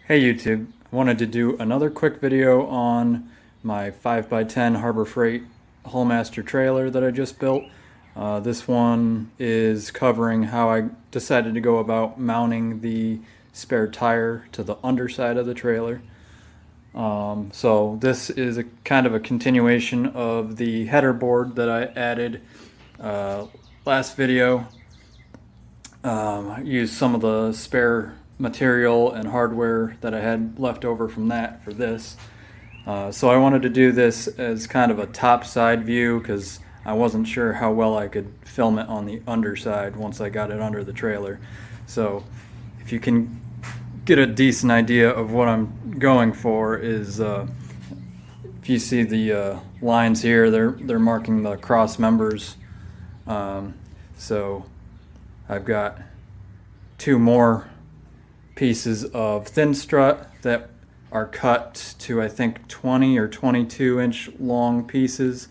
Hey YouTube, I wanted to do another quick video on my 5x10 Harbor Freight Haulmaster trailer that I just built. This one is covering how I decided to go about mounting the spare tire to the underside of the trailer. So this is a kind of a continuation of the header board that I added last video. I used some of the spare material and hardware that I had left over from that for this. So I wanted to do this as kind of a top side view because I wasn't sure how well I could film it on the underside once I got it under the trailer. So if you can get a decent idea of what I'm going for is if you see the lines here, they're marking the cross members. So I've got two more pieces of thin strut that are cut to I think 20 or 22 inch long pieces,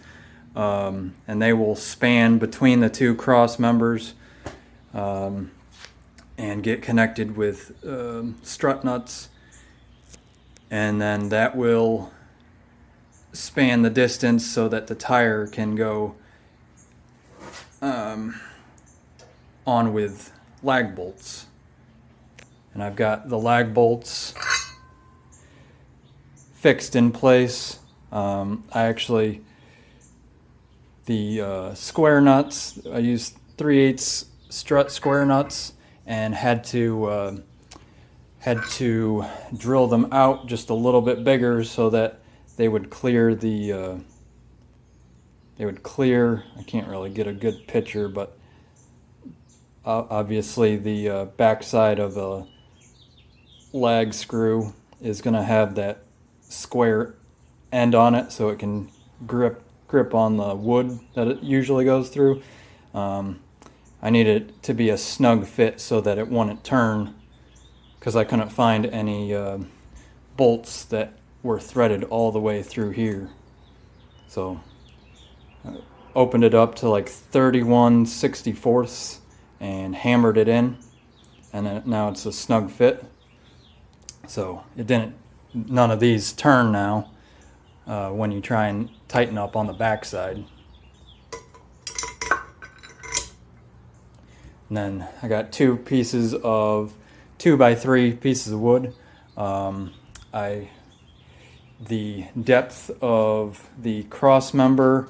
and they will span between the two cross members and get connected with strut nuts, and then that will span the distance so that the tire can go on with lag bolts. And I've got the lag bolts fixed in place. The square nuts, I used 3/8 strut square nuts and had to drill them out just a little bit bigger so that they would clear I can't really get a good picture, but obviously the backside of a lag screw is going to have that square end on it so it can grip on the wood that it usually goes through. I need it to be a snug fit so that it wouldn't turn, because I couldn't find any bolts that were threaded all the way through here. So I opened it up to like 31/64 and hammered it in, and then now it's a snug fit. So none of these turn now when you try and tighten up on the backside. And then I got two pieces of 2x3 pieces of wood. The depth of the cross member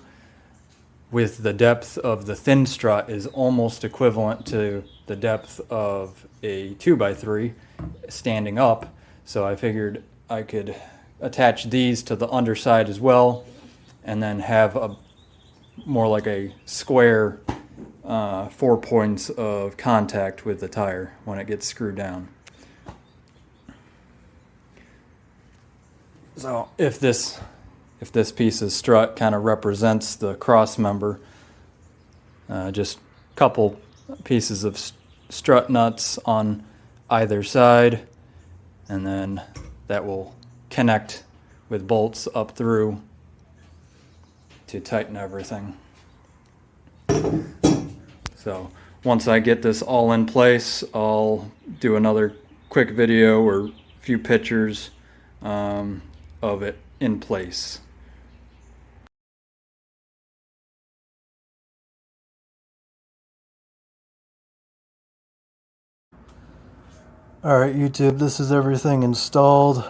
with the depth of the thin strut is almost equivalent to the depth of a 2x3 standing up. So I figured I could attach these to the underside as well, and then have a more like a square 4 points of contact with the tire when it gets screwed down. So if this piece of strut kind of represents the cross member, just a couple pieces of strut nuts on either side, and then that will connect with bolts up through to tighten everything. So once I get this all in place, I'll do another quick video or a few pictures of it in place. Alright YouTube, this is everything installed.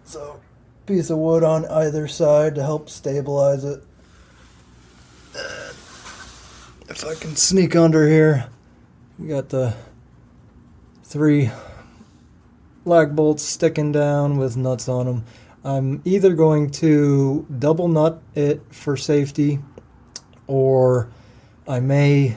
So, piece of wood on either side to help stabilize it. If I can sneak under here, we got the 3 lag bolts sticking down with nuts on them. I'm either going to double nut it for safety, or I may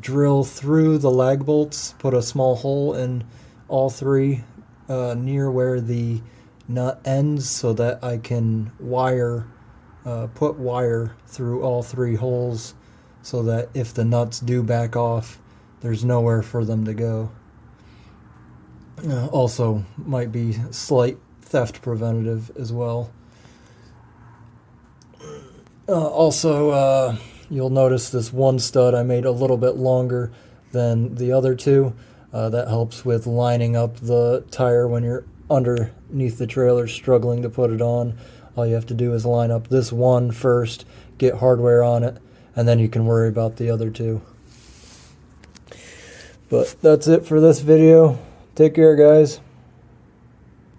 drill through the lag bolts, put a small hole in all 3 near where the nut ends, so that I can put wire through all 3 holes, so that if the nuts do back off, there's nowhere for them to go. Also might be slight theft preventative as well. You'll notice this one stud I made a little bit longer than the other 2. That helps with lining up the tire when you're underneath the trailer struggling to put it on. All you have to do is line up this one first, get hardware on it, and then you can worry about the other two. But that's it for this video. Take care, guys.